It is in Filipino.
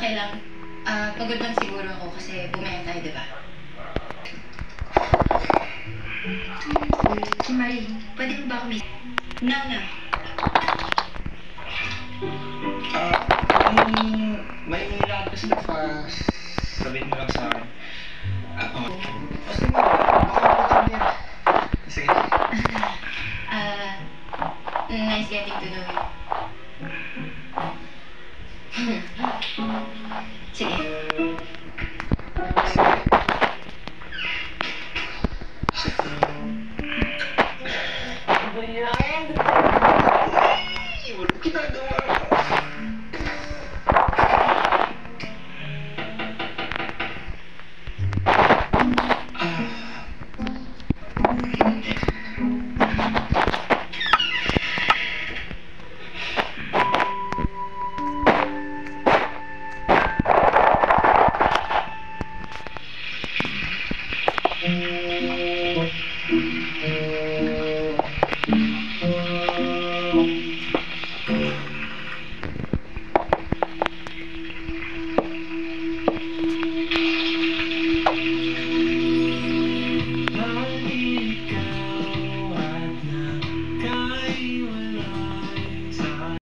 okay lang. Pagod lang siguro ako kasi bumaya tayo, di ba? Si Marie, pwede mo ba ako No, no. May nilakad kasi sabihin mo lang sa akin. Sige, sige. Nice getting to know you. Sige. Sige.